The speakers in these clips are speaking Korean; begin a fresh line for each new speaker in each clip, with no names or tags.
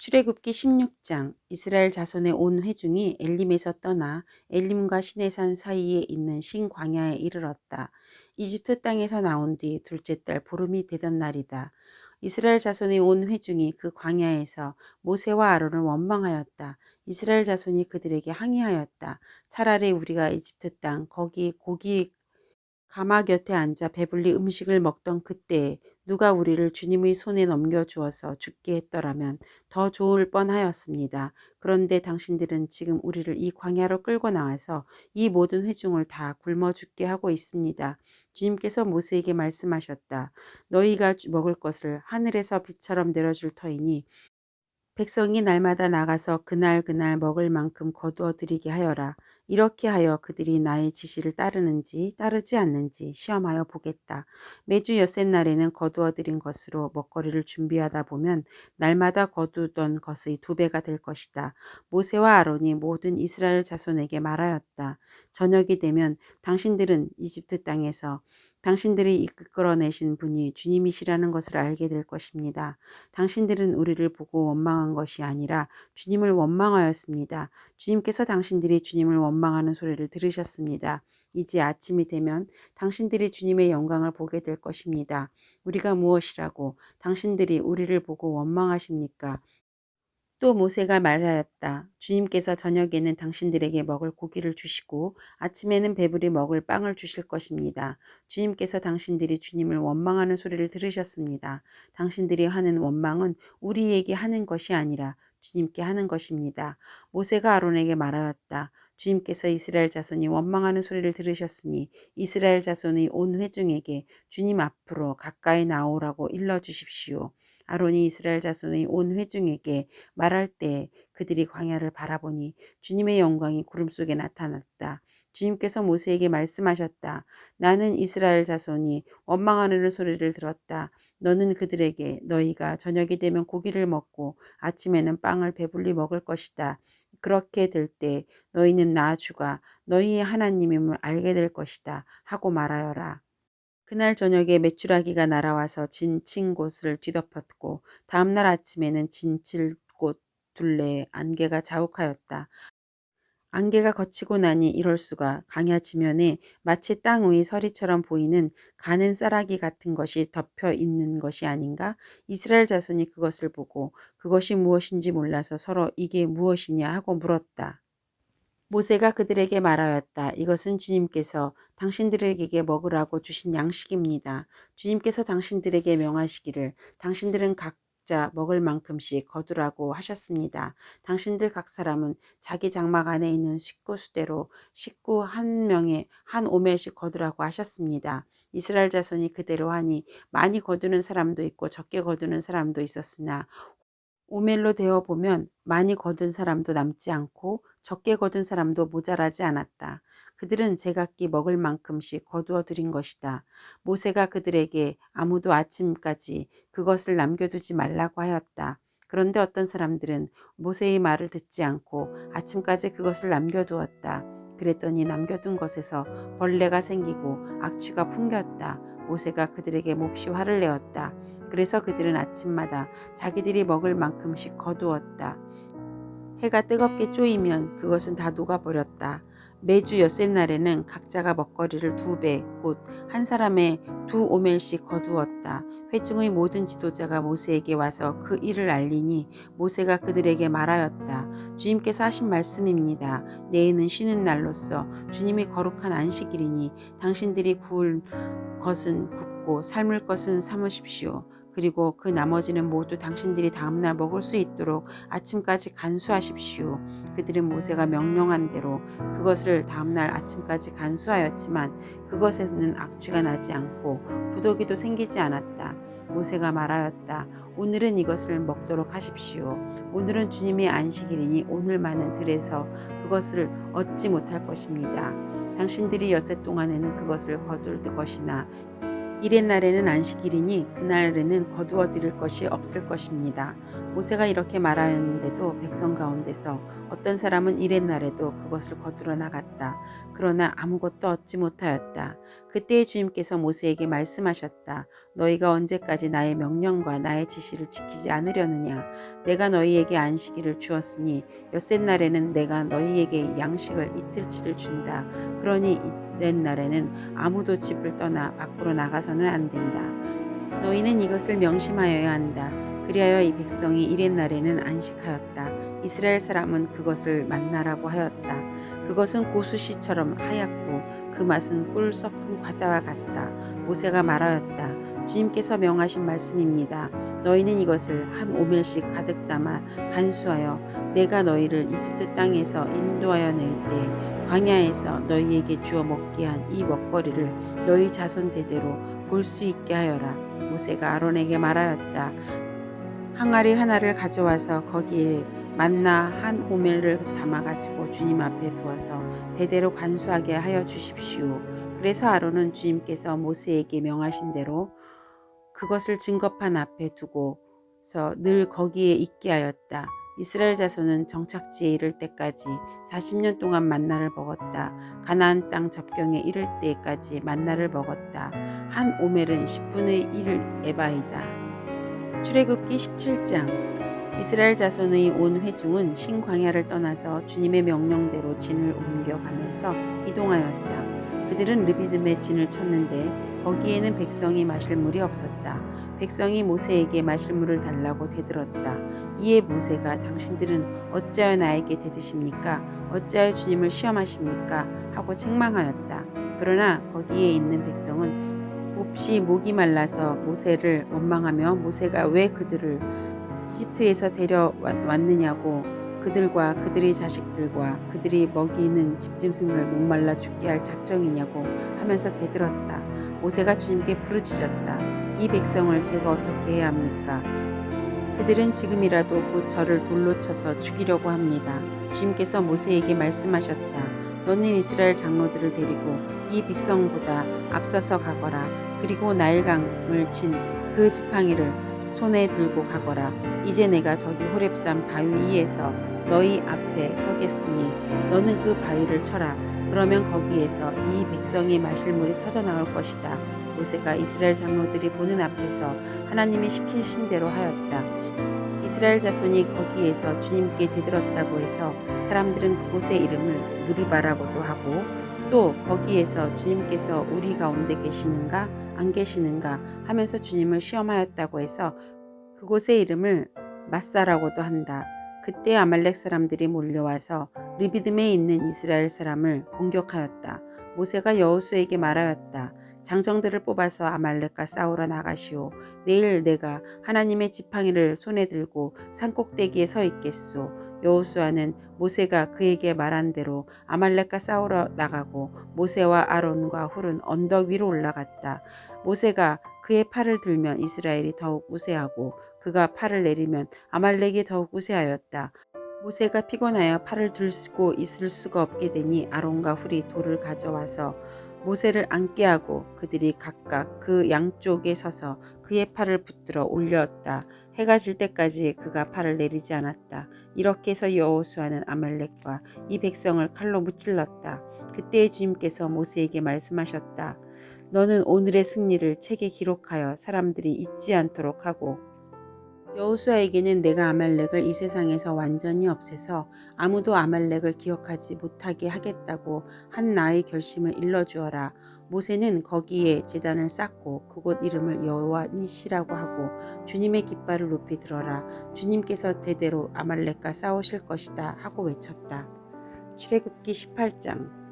출애굽기 16장. 이스라엘 자손의 온 회중이 엘림에서 떠나 엘림과 시내산 사이에 있는 신광야에 이르렀다. 이집트 땅에서 나온 뒤 둘째 달 보름이 되던 날이다. 이스라엘 자손의 온 회중이 그 광야에서 모세와 아론을 원망하였다. 이스라엘 자손이 그들에게 항의하였다. 차라리 우리가 이집트 땅 거기 고기 가마 곁에 앉아 배불리 음식을 먹던 그때에 누가 우리를 주님의 손에 넘겨주어서 죽게 했더라면 더 좋을 뻔하였습니다. 그런데 당신들은 지금 우리를 이 광야로 끌고 나와서 이 모든 회중을 다 굶어 죽게 하고 있습니다. 주님께서 모세에게 말씀하셨다. 너희가 먹을 것을 하늘에서 비처럼 내려줄 터이니 백성이 날마다 나가서 그날 먹을 만큼 거두어 드리게 하여라. 이렇게 하여 그들이 나의 지시를 따르는지 따르지 않는지 시험하여 보겠다. 매주 엿새날에는 거두어 드린 것으로 먹거리를 준비하다 보면 날마다 거두던 것의 2배가 될 것이다. 모세와 아론이 모든 이스라엘 자손에게 말하였다. 저녁이 되면 당신들은 이집트 땅에서 당신들이 이끌어내신 분이 주님이시라는 것을 알게 될 것입니다. 당신들은 우리를 보고 원망한 것이 아니라 주님을 원망하였습니다. 주님께서 당신들이 주님을 원망하는 소리를 들으셨습니다. 이제 아침이 되면 당신들이 주님의 영광을 보게 될 것입니다. 우리가 무엇이라고 당신들이 우리를 보고 원망하십니까? 또 모세가 말하였다. 주님께서 저녁에는 당신들에게 먹을 고기를 주시고 아침에는 배불리 먹을 빵을 주실 것입니다. 주님께서 당신들이 주님을 원망하는 소리를 들으셨습니다. 당신들이 하는 원망은 우리에게 하는 것이 아니라 주님께 하는 것입니다. 모세가 아론에게 말하였다. 주님께서 이스라엘 자손이 원망하는 소리를 들으셨으니 이스라엘 자손의 온 회중에게 주님 앞으로 가까이 나오라고 일러주십시오. 아론이 이스라엘 자손의 온 회중에게 말할 때 그들이 광야를 바라보니 주님의 영광이 구름 속에 나타났다. 주님께서 모세에게 말씀하셨다. 나는 이스라엘 자손이 원망하는 소리를 들었다. 너는 그들에게 너희가 저녁이 되면 고기를 먹고 아침에는 빵을 배불리 먹을 것이다. 그렇게 될 때 너희는 나 주가 너희의 하나님임을 알게 될 것이다. 하고 말하여라. 그날 저녁에 메추라기가 날아와서 진친 곳을 뒤덮었고 다음날 아침에는 진칠 곳 둘레에 안개가 자욱하였다. 안개가 걷히고 나니 이럴 수가 강야 지면에 마치 땅 위의 서리처럼 보이는 가는 쌀아기 같은 것이 덮여 있는 것이 아닌가? 이스라엘 자손이 그것을 보고 그것이 무엇인지 몰라서 서로 이게 무엇이냐 하고 물었다. 모세가 그들에게 말하였다. 이것은 주님께서 당신들에게 먹으라고 주신 양식입니다. 주님께서 당신들에게 명하시기를 당신들은 각자 먹을 만큼씩 거두라고 하셨습니다. 당신들 각 사람은 자기 장막 안에 있는 식구 수대로 식구 한 명에 한 오멜씩 거두라고 하셨습니다. 이스라엘 자손이 그대로 하니 많이 거두는 사람도 있고 적게 거두는 사람도 있었으나 오멜로 되어 보면 많이 거둔 사람도 남지 않고 적게 거둔 사람도 모자라지 않았다. 그들은 제각기 먹을 만큼씩 거두어 들인 것이다. 모세가 그들에게 아무도 아침까지 그것을 남겨두지 말라고 하였다. 그런데 어떤 사람들은 모세의 말을 듣지 않고 아침까지 그것을 남겨두었다. 그랬더니 남겨둔 것에서 벌레가 생기고 악취가 풍겼다. 모세가 그들에게 몹시 화를 내었다. 그래서 그들은 아침마다 자기들이 먹을 만큼씩 거두었다. 해가 뜨겁게 쪼이면 그것은 다 녹아버렸다. 매주 엿새날에는 각자가 먹거리를 2배, 곧 한 사람의 2오멜씩 거두었다. 회중의 모든 지도자가 모세에게 와서 그 일을 알리니 모세가 그들에게 말하였다. 주님께서 하신 말씀입니다. 내일은 쉬는 날로서 주님이 거룩한 안식일이니 당신들이 구울 것은 굽고 삶을 것은 삶으십시오. 그리고 그 나머지는 모두 당신들이 다음날 먹을 수 있도록 아침까지 간수하십시오. 그들은 모세가 명령한 대로 그것을 다음날 아침까지 간수하였지만 그것에는 악취가 나지 않고 구더기도 생기지 않았다. 모세가 말하였다. 오늘은 이것을 먹도록 하십시오. 오늘은 주님의 안식일이니 오늘만은 들에서 그것을 얻지 못할 것입니다. 당신들이 엿새 동안에는 그것을 거둘 것이나 이렛날에는 안식일이니 그날에는 거두어 드릴 것이 없을 것입니다. 모세가 이렇게 말하였는데도 백성 가운데서 어떤 사람은 이렛날에도 그것을 거두러 나갔다. 그러나 아무것도 얻지 못하였다. 그때에 주님께서 모세에게 말씀하셨다. 너희가 언제까지 나의 명령과 나의 지시를 지키지 않으려느냐. 내가 너희에게 안식일을 주었으니 엿새 날에는 내가 너희에게 양식을 이틀치를 준다. 그러니 이렛날에는 아무도 집을 떠나 밖으로 나가서는 안 된다. 너희는 이것을 명심하여야 한다. 그리하여 이 백성이 이렛날에는 안식하였다. 이스라엘 사람은 그것을 만나라고 하였다. 그것은 고수시처럼 하얗고 그 맛은 꿀 섞은 과자와 같다. 모세가 말하였다. 주님께서 명하신 말씀입니다. 너희는 이것을 한 오멜씩 가득 담아 간수하여 내가 너희를 이집트 땅에서 인도하여 낼 때 광야에서 너희에게 주어 먹게 한 이 먹거리를 너희 자손 대대로 볼 수 있게 하여라. 모세가 아론에게 말하였다. 항아리 하나를 가져와서 거기에 만나 한 호멜을 담아 가지고 주님 앞에 두어서 대대로 간수하게 하여 주십시오. 그래서 아론은 주님께서 모세에게 명하신 대로 그것을 증거판 앞에 두고서 늘 거기에 있게 하였다. 이스라엘 자손은 정착지에 이를 때까지 40년 동안 만나를 먹었다. 가나안 땅 접경에 이를 때까지 만나를 먹었다. 한 오멜은 10분의 1 에바이다. 출애굽기 17장. 이스라엘 자손의 온 회중은 신광야를 떠나서 주님의 명령대로 진을 옮겨가면서 이동하였다. 그들은 르비딤에 진을 쳤는데 거기에는 백성이 마실 물이 없었다. 백성이 모세에게 마실 물을 달라고 대들었다. 이에 모세가 당신들은 어찌하여 나에게 대드십니까? 어찌하여 주님을 시험하십니까? 하고 책망하였다. 그러나 거기에 있는 백성은 몹시 목이 말라서 모세를 원망하며 모세가 왜 그들을 이집트에서 데려왔느냐고 그들과 그들의 자식들과 그들이 먹이는 집짐승을 목말라 죽게 할 작정이냐고 하면서 대들었다. 모세가 주님께 부르짖었다. 이 백성을 제가 어떻게 해야 합니까? 그들은 지금이라도 곧 저를 돌로 쳐서 죽이려고 합니다. 주님께서 모세에게 말씀하셨다. 너는 이스라엘 장로들을 데리고 이 백성보다 앞서서 가거라. 그리고 나일강을 친 그 지팡이를 손에 들고 가거라. 이제 내가 저기 호렙산 바위 위에서 너희 앞에 서겠으니 너는 그 바위를 쳐라. 그러면 거기에서 이 백성이 마실 물이 터져나올 것이다. 모세가 이스라엘 장로들이 보는 앞에서 하나님이 시키신 대로 하였다. 이스라엘 자손이 거기에서 주님께 대들었다고 해서 사람들은 그곳의 이름을 무리바라고도 하고 또 거기에서 주님께서 우리 가운데 계시는가 안 계시는가 하면서 주님을 시험하였다고 해서 그곳의 이름을 마사라고도 한다. 그때 아말렉 사람들이 몰려와서 르비딤에 있는 이스라엘 사람을 공격하였다. 모세가 여호수에게 말하였다. 장정들을 뽑아서 아말렉과 싸우러 나가시오. 내일 내가 하나님의 지팡이를 손에 들고 산꼭대기에 서 있겠소. 여호수아는 모세가 그에게 말한 대로 아말렉과 싸우러 나가고 모세와 아론과 훌은 언덕 위로 올라갔다. 모세가 그의 팔을 들면 이스라엘이 더욱 우세하고 그가 팔을 내리면 아말렉이 더욱 우세하였다. 모세가 피곤하여 팔을 들고 있을 수가 없게 되니 아론과 훌이 돌을 가져와서 모세를 앉게 하고 그들이 각각 그 양쪽에 서서 그의 팔을 붙들어 올렸다. 해가 질 때까지 그가 팔을 내리지 않았다. 이렇게 해서 여호수아는 아말렉과 이 백성을 칼로 무찔렀다. 그때 주님께서 모세에게 말씀하셨다. 너는 오늘의 승리를 책에 기록하여 사람들이 잊지 않도록 하고 여호수아에게는 내가 아말렉을 이 세상에서 완전히 없애서 아무도 아말렉을 기억하지 못하게 하겠다고 한 나의 결심을 일러주어라. 모세는 거기에 제단을 쌓고 그곳 이름을 여호와 니시라고 하고 주님의 깃발을 높이 들어라. 주님께서 대대로 아말렉과 싸우실 것이다 하고 외쳤다. 출애굽기 18장.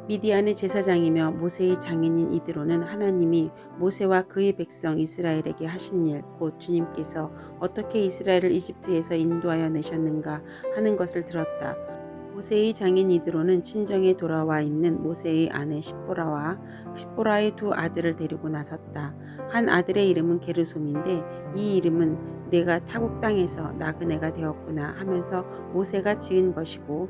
미디안의 제사장이며 모세의 장인인 이드로는 하나님이 모세와 그의 백성 이스라엘에게 하신 일, 곧 주님께서 어떻게 이스라엘을 이집트에서 인도하여 내셨는가 하는 것을 들었다. 모세의 장인 이드로는 친정에 돌아와 있는 모세의 아내 십보라와 십보라의 두 아들을 데리고 나섰다. 한 아들의 이름은 게르솜인데 이 이름은 내가 타국 땅에서 나그네가 되었구나 하면서 모세가 지은 것이고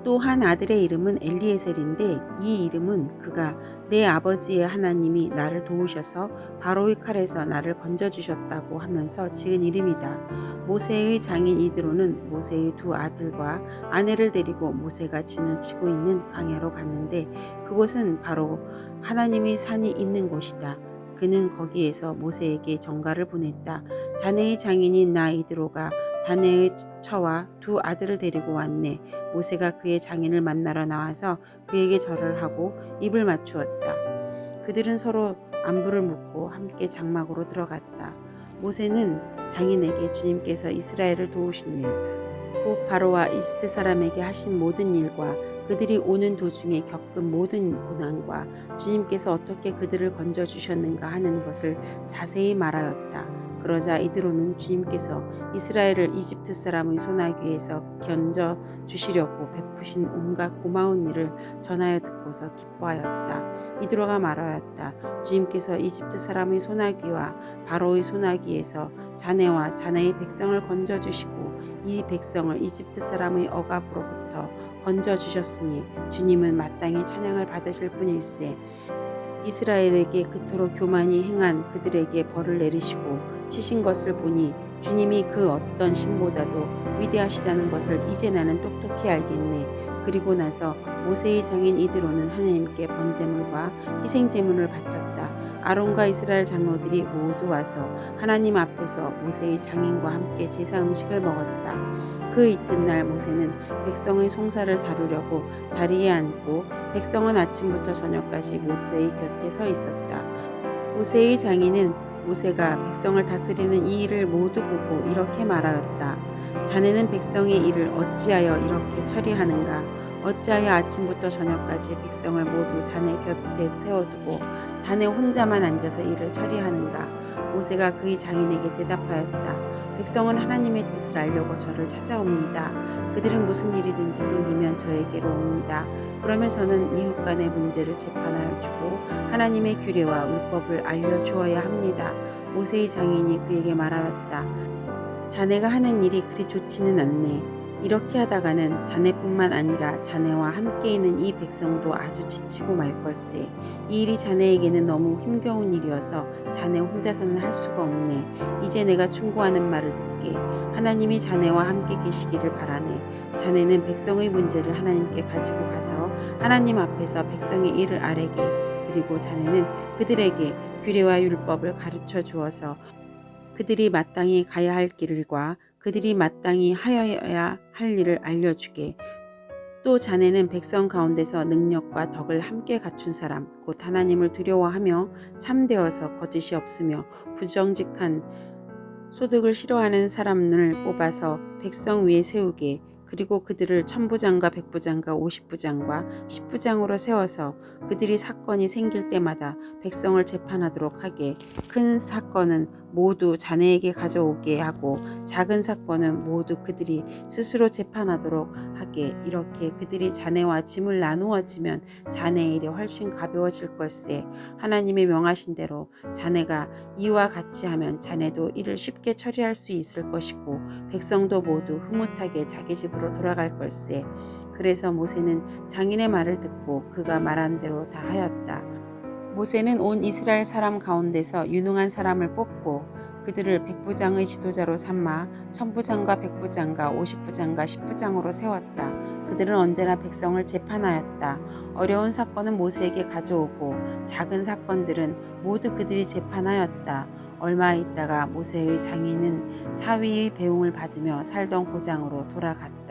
또 한 아들의 이름은 엘리에셀인데 이 이름은 그가 내 아버지의 하나님이 나를 도우셔서 바로의 칼에서 나를 건져주셨다고 하면서 지은 이름이다. 모세의 장인 이드로는 모세의 두 아들과 아내를 데리고 모세가 진을 치고 있는 광야로 갔는데 그곳은 바로 하나님의 산이 있는 곳이다. 그는 거기에서 모세에게 전가를 보냈다. 자네의 장인인 나 이드로가 자네의 처와 두 아들을 데리고 왔네. 모세가 그의 장인을 만나러 나와서 그에게 절을 하고 입을 맞추었다. 그들은 서로 안부를 묻고 함께 장막으로 들어갔다. 모세는 장인에게 주님께서 이스라엘을 도우신 일, 곧 바로와 이집트 사람에게 하신 모든 일과 그들이 오는 도중에 겪은 모든 고난과 주님께서 어떻게 그들을 건져주셨는가 하는 것을 자세히 말하였다. 그러자 이드로는 주님께서 이스라엘을 이집트 사람의 손아귀에서 건져 주시려고 베푸신 온갖 고마운 일을 전하여 듣고서 기뻐하였다. 이드로가 말하였다. 주님께서 이집트 사람의 손아귀와 바로의 손아귀에서 자네와 자네의 백성을 건져 주시고 이 백성을 이집트 사람의 억압으로부터 건져 주셨으니 주님은 마땅히 찬양을 받으실 분일세. 이스라엘에게 그토록 교만히 행한 그들에게 벌을 내리시고 치신 것을 보니 주님이 그 어떤 신보다도 위대하시다는 것을 이제 나는 똑똑히 알겠네. 그리고 나서 모세의 장인 이드로는 하나님께 번제물과 희생제물을 바쳤다. 아론과 이스라엘 장로들이 모두 와서 하나님 앞에서 모세의 장인과 함께 제사 음식을 먹었다. 그 이튿날 모세는 백성의 송사를 다루려고 자리에 앉고 백성은 아침부터 저녁까지 모세의 곁에 서 있었다. 모세의 장인은 모세가 백성을 다스리는 이 일을 모두 보고 이렇게 말하였다. 자네는 백성의 일을 어찌하여 이렇게 처리하는가? 어찌하여 아침부터 저녁까지 백성을 모두 자네 곁에 세워두고 자네 혼자만 앉아서 일을 처리하는가? 모세가 그의 장인에게 대답하였다. 백성은 하나님의 뜻을 알려고 저를 찾아옵니다. 그들은 무슨 일이든지 생기면 저에게로 옵니다. 그러면 저는 이웃 간의 문제를 재판하여 주고 하나님의 규례와 율법을 알려주어야 합니다. 모세의 장인이 그에게 말하였다. 자네가 하는 일이 그리 좋지는 않네. 이렇게 하다가는 자네뿐만 아니라 자네와 함께 있는 이 백성도 아주 지치고 말 걸세. 이 일이 자네에게는 너무 힘겨운 일이어서 자네 혼자서는 할 수가 없네. 이제 내가 충고하는 말을 듣게. 하나님이 자네와 함께 계시기를 바라네. 자네는 백성의 문제를 하나님께 가지고 가서 하나님 앞에서 백성의 일을 아뢰게. 그리고 자네는 그들에게 규례와 율법을 가르쳐 주어서 그들이 마땅히 가야 할 길과 그들이 마땅히 하여야 할 일을 알려주게. 또 자네는 백성 가운데서 능력과 덕을 함께 갖춘 사람, 곧 하나님을 두려워하며 참되어서 거짓이 없으며 부정직한 소득을 싫어하는 사람을 뽑아서 백성 위에 세우게. 그리고 그들을 천부장과 백부장과 50부장과 10부장으로 세워서 그들이 사건이 생길 때마다 백성을 재판하도록 하게. 큰 사건은 모두 자네에게 가져오게 하고 작은 사건은 모두 그들이 스스로 재판하도록 하게. 이렇게 그들이 자네와 짐을 나누어지면 자네의 일이 훨씬 가벼워질 걸세. 하나님이 명하신 대로 자네가 이와 같이 하면 자네도 일을 쉽게 처리할 수 있을 것이고 백성도 모두 흐뭇하게 자기 집으로 돌아갈 걸세. 그래서 모세는 장인의 말을 듣고 그가 말한 대로 다 하였다. 모세는 온 이스라엘 사람 가운데서 유능한 사람을 뽑고 그들을 백부장의 지도자로 삼아 천부장과 백부장과 50부장과 10부장으로 세웠다. 그들은 언제나 백성을 재판하였다. 어려운 사건은 모세에게 가져오고 작은 사건들은 모두 그들이 재판하였다. 얼마 있다가 모세의 장인은 사위의 배웅을 받으며 살던 고장으로 돌아갔다.